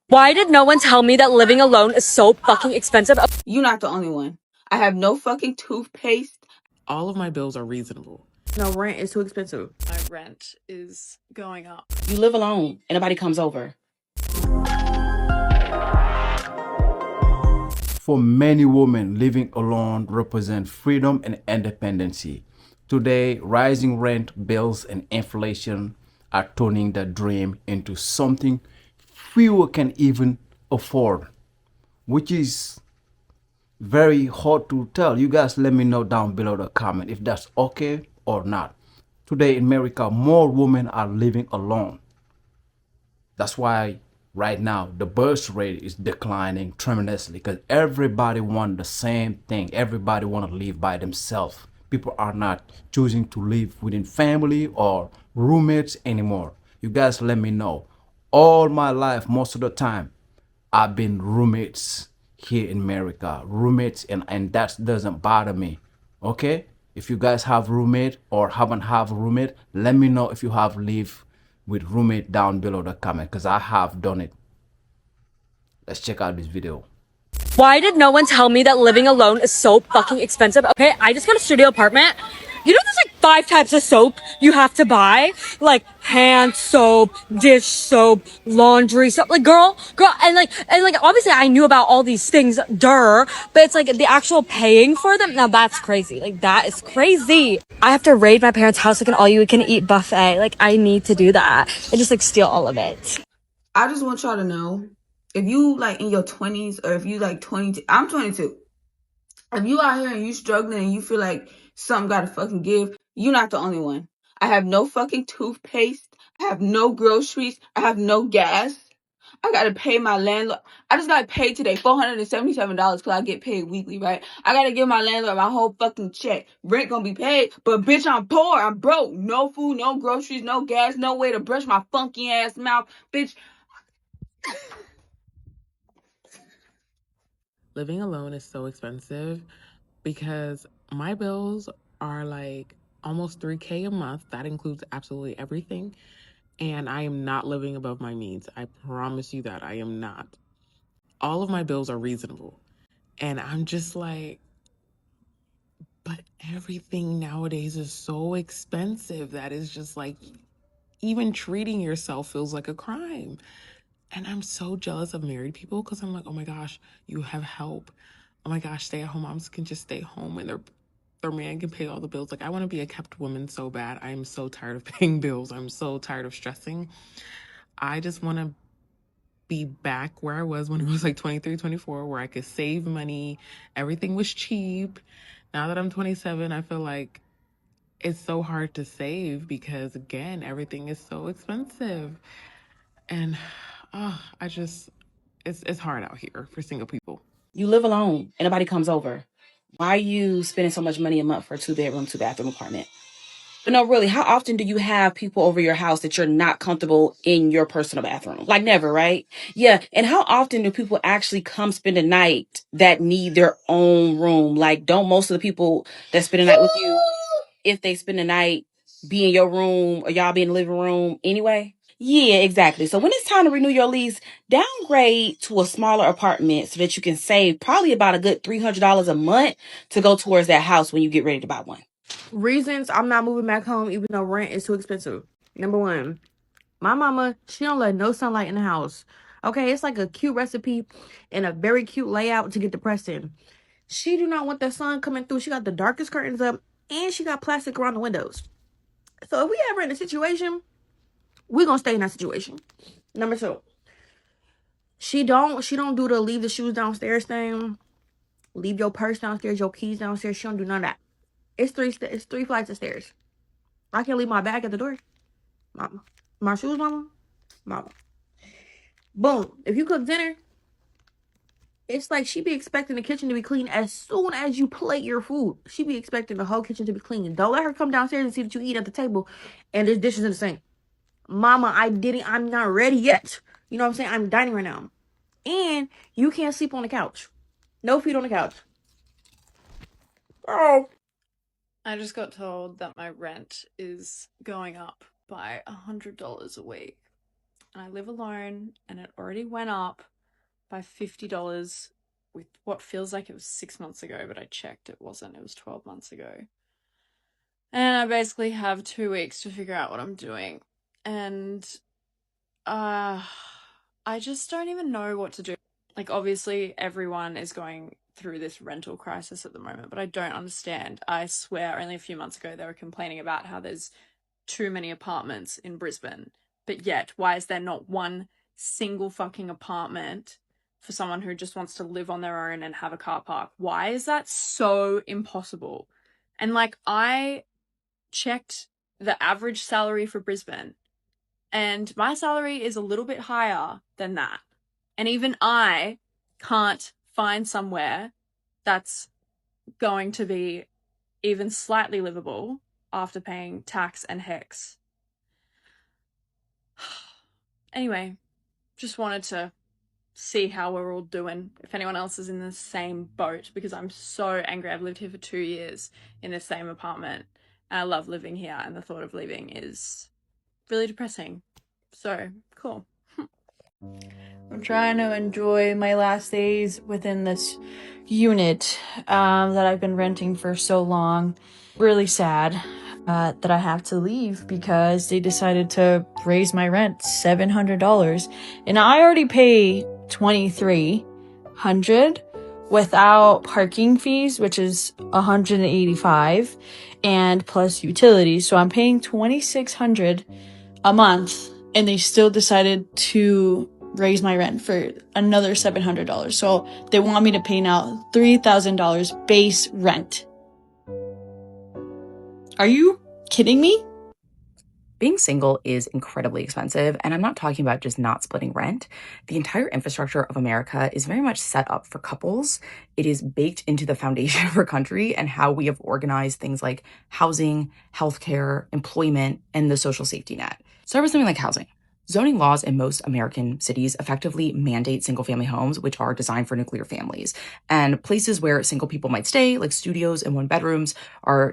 Why did no one tell me that living alone is so fucking expensive? You're not the only one. I have no fucking toothpaste. All of my bills are reasonable. No, rent is too expensive. My rent is going up. You live alone and nobody comes over. For many women, living alone represents freedom and independency. Today, rising rent, bills, and inflation are turning the dream into something fewer can even afford, which is very hard to tell. You guys let me know down below the comment if that's okay or not. Today in America, more women are living alone. That's why right now the birth rate is declining tremendously, because everybody wants the same thing. Everybody want to live by themselves. People are not choosing to live within family or roommates anymore. You guys let me know. All my life, most of the time, I've been roommates here in America. Roommates, and that doesn't bother me. Okay? If you guys have roommate or haven't have a roommate, let me know if you have lived with roommate down below the comment, because I have done it. Let's check out this video. Why did no one tell me that living alone is so fucking expensive? Okay, I just got a studio apartment. You know, there's like 5 types of soap you have to buy, like hand soap, dish soap, laundry soap. Like, girl, and like, obviously, I knew about all these things, but it's like the actual paying for them. Now that's crazy. Like, that is crazy. I have to raid my parents' house like an all-you-can-eat buffet. Like, I need to do that and just like steal all of it. I just want y'all to know, if you like in your 20s or if you like 22, I'm 22. If you out here and you struggling and you feel like something gotta fucking give, you're not the only one. I have no fucking toothpaste. I have no groceries. I have no gas. I gotta pay my landlord. I just got paid today, $477, because I get paid weekly, right? I gotta give my landlord my whole fucking check. Rent gonna be paid, but bitch, I'm poor. I'm broke. No food, no groceries, no gas, no way to brush my funky ass mouth. Bitch, Living alone is so expensive because my bills are like almost $3K a month. That includes absolutely everything. And I am not living above my means. I promise you that I am not. All of my bills are reasonable. And I'm just like, but everything nowadays is so expensive that is just like, even treating yourself feels like a crime. And I'm so jealous of married people because I'm like, oh my gosh, you have help. Oh my gosh, stay-at-home moms can just stay home and their man can pay all the bills. Like, I want to be a kept woman so bad. I am so tired of paying bills. I'm so tired of stressing. I just want to be back where I was when I was like 23, 24, where I could save money. Everything was cheap. Now that I'm 27, I feel like it's so hard to save because, again, everything is so expensive. And it's hard out here for single people. You live alone and nobody comes over. Why are you spending so much money a month for a 2-bedroom, 2-bathroom apartment? But no, really, how often do you have people over your house that you're not comfortable in your personal bathroom? Like, never, right? Yeah. And how often do people actually come spend a night that need their own room? Like, don't most of the people that spend a night with you, if they spend the night, be in your room or y'all be in the living room anyway? Yeah, exactly. So when it's time to renew your lease, downgrade to a smaller apartment so that you can save probably about a good $300 a month to go towards that house when you get ready to buy one. Reasons I'm not moving back home even though rent is too expensive. Number one, my mama, she don't let no sunlight in the house. Okay, it's like a cute recipe and a very cute layout to get depressed in. She do not want the sun coming through. She got the darkest curtains up and she got plastic around the windows. So if we ever in a situation, we're gonna stay in that situation. Number two, she don't do the leave the shoes downstairs thing. Leave your purse downstairs, your keys downstairs. She don't do none of that. It's three flights of stairs. I can leave my bag at the door. Mama. My shoes, mama. Mama. Boom. If you cook dinner, it's like she be expecting the kitchen to be clean as soon as you plate your food. She be expecting the whole kitchen to be clean. Don't let her come downstairs and see that you eat at the table and there's dishes in the sink. Mama, I'm not ready yet. You know what I'm saying? I'm dining right now. And you can't sleep on the couch. No feet on the couch. Oh. I just got told that my rent is going up by $100 a week. and I live alone, and it already went up by $50 with what feels like it was 6 months ago, but I checked, it wasn't. It was 12 months ago. And I basically have 2 weeks to figure out what I'm doing. And I just don't even know what to do. Like, obviously, everyone is going through this rental crisis at the moment, but I don't understand. I swear, only a few months ago, they were complaining about how there's too many apartments in Brisbane. But yet, why is there not one single fucking apartment for someone who just wants to live on their own and have a car park? Why is that so impossible? And like, I checked the average salary for Brisbane, and my salary is a little bit higher than that. And even I can't find somewhere that's going to be even slightly livable after paying tax and HECS. Anyway, just wanted to see how we're all doing, if anyone else is in the same boat, because I'm so angry. I've lived here for 2 years in the same apartment, and I love living here, and the thought of leaving is really depressing. So, cool. I'm trying to enjoy my last days within this unit that I've been renting for so long. Really sad that I have to leave because they decided to raise my rent $700, and I already pay $2,300 without parking fees, which is $185, and plus utilities. So I'm paying $2,600 a month, and they still decided to raise my rent for another $700. So they want me to pay now $3,000 base rent. Are you kidding me? Being single is incredibly expensive, and I'm not talking about just not splitting rent. The entire infrastructure of America is very much set up for couples. It is baked into the foundation of our country and how we have organized things like housing, healthcare, employment, and the social safety net. Start with something like housing. Zoning laws in most American cities effectively mandate single-family homes, which are designed for nuclear families. And places where single people might stay, like studios and one-bedrooms,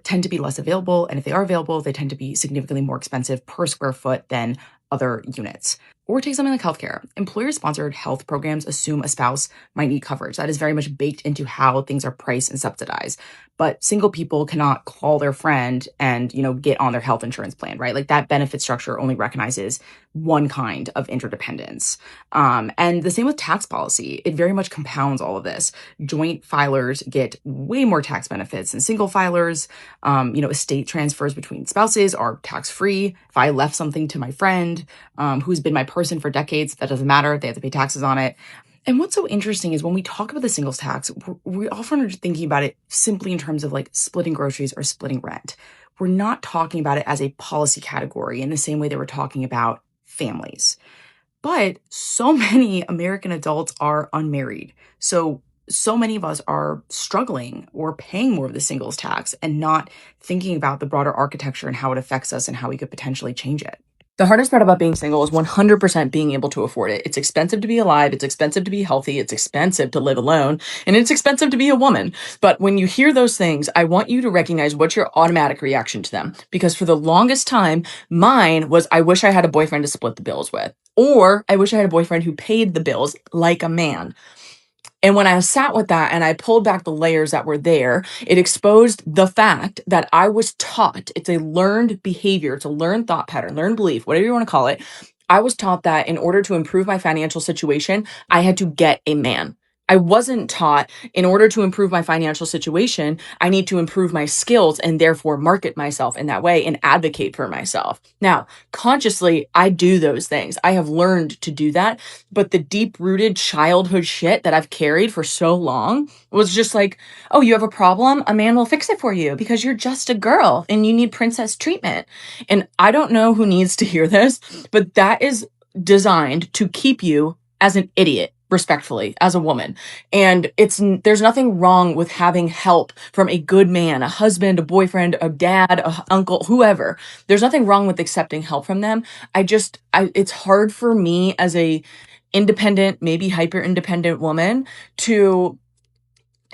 tend to be less available. And if they are available, they tend to be significantly more expensive per square foot than other units. Or take something like healthcare. Employer-sponsored health programs assume a spouse might need coverage. That is very much baked into how things are priced and subsidized. But single people cannot call their friend and, get on their health insurance plan, right? Like, that benefit structure only recognizes one kind of interdependence. And the same with tax policy. It very much compounds all of this. Joint filers get way more tax benefits than single filers. Estate transfers between spouses are tax-free. If I left something to my friend who's been my person for decades, that doesn't matter. They have to pay taxes on it. And what's so interesting is when we talk about the singles tax, we often are thinking about it simply in terms of like splitting groceries or splitting rent. We're not talking about it as a policy category in the same way that we're talking about families. But so many American adults are unmarried. So many of us are struggling or paying more of the singles tax and not thinking about the broader architecture and how it affects us and how we could potentially change it. The hardest part about being single is 100% being able to afford it. It's expensive to be alive. It's expensive to be healthy. It's expensive to live alone. And it's expensive to be a woman. But when you hear those things, I want you to recognize what's your automatic reaction to them. Because for the longest time, mine was, I wish I had a boyfriend to split the bills with. Or I wish I had a boyfriend who paid the bills like a man. And when I sat with that and I pulled back the layers that were there, it exposed the fact that I was taught, it's a learned behavior, it's a learned thought pattern, learned belief, whatever you want to call it. I was taught that in order to improve my financial situation, I had to get a man. I wasn't taught in order to improve my financial situation, I need to improve my skills and therefore market myself in that way and advocate for myself. Now, consciously, I do those things. I have learned to do that. But the deep-rooted childhood shit that I've carried for so long was just like, oh, you have a problem? A man will fix it for you because you're just a girl and you need princess treatment. And I don't know who needs to hear this, but that is designed to keep you as an idiot, respectfully, as a woman. And there's nothing wrong with having help from a good man, a husband, a boyfriend, a dad, a uncle, whoever. There's nothing wrong with accepting help from them. It's hard for me as a independent, maybe hyper independent woman to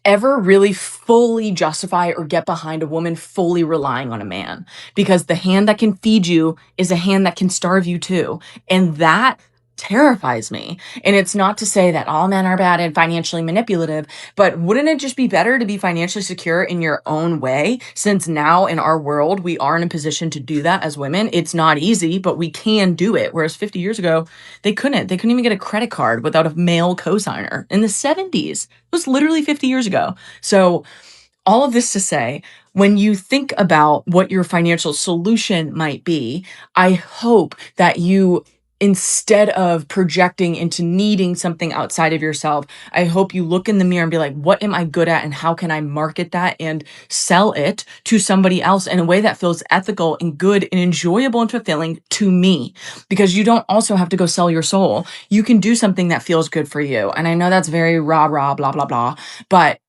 ever really fully justify or get behind a woman fully relying on a man, because the hand that can feed you is a hand that can starve you too. And that terrifies me. And it's not to say that all men are bad and financially manipulative, but wouldn't it just be better to be financially secure in your own way? Since now in our world, we are in a position to do that as women. It's not easy, but we can do it. Whereas 50 years ago, they couldn't. They couldn't even get a credit card without a male cosigner in the 70s. It was literally 50 years ago. So all of this to say, when you think about what your financial solution might be, I hope that you, instead of projecting into needing something outside of yourself, I hope you look in the mirror and be like, what am I good at and how can I market that and sell it to somebody else in a way that feels ethical and good and enjoyable and fulfilling to me? Because you don't also have to go sell your soul. You can do something that feels good for you. And I know that's very rah, blah, blah, blah, but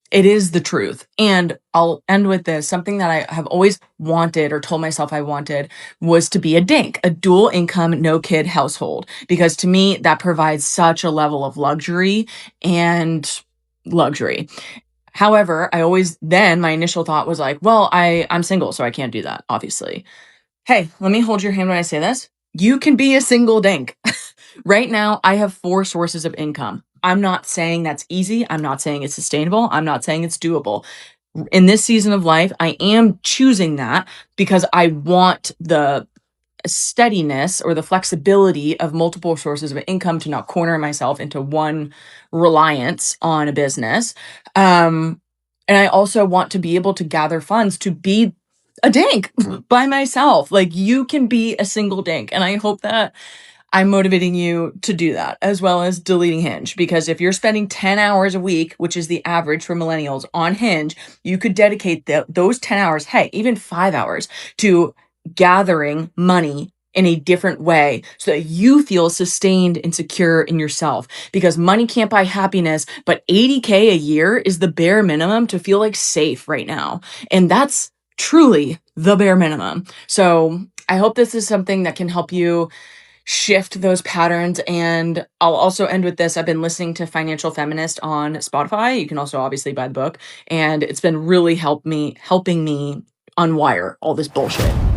it is the truth. And I'll end with this. Something that I have always wanted or told myself I wanted was to be a DINK, a dual income, no kid household. Because to me, that provides such a level of luxury and luxury. However, my initial thought was like, well, I'm single, so I can't do that, obviously. Hey, let me hold your hand when I say this. You can be a single DINK. Right now, I have 4 sources of income. I'm not saying that's easy. I'm not saying it's sustainable. I'm not saying it's doable. In this season of life, I am choosing that because I want the steadiness or the flexibility of multiple sources of income to not corner myself into one reliance on a business. And I also want to be able to gather funds to be a DINK by myself. Like, you can be a single DINK. And I hope that I'm motivating you to do that, as well as deleting Hinge. Because if you're spending 10 hours a week, which is the average for millennials on Hinge, you could dedicate those 10 hours, hey, even 5 hours, to gathering money in a different way so that you feel sustained and secure in yourself. Because money can't buy happiness, but $80K a year is the bare minimum to feel like safe right now. And that's truly the bare minimum. So I hope this is something that can help you shift those patterns. And I'll also end with this. I've been listening to Financial Feminist on Spotify. You can also obviously buy the book. And it's been really helping me unwire all this bullshit.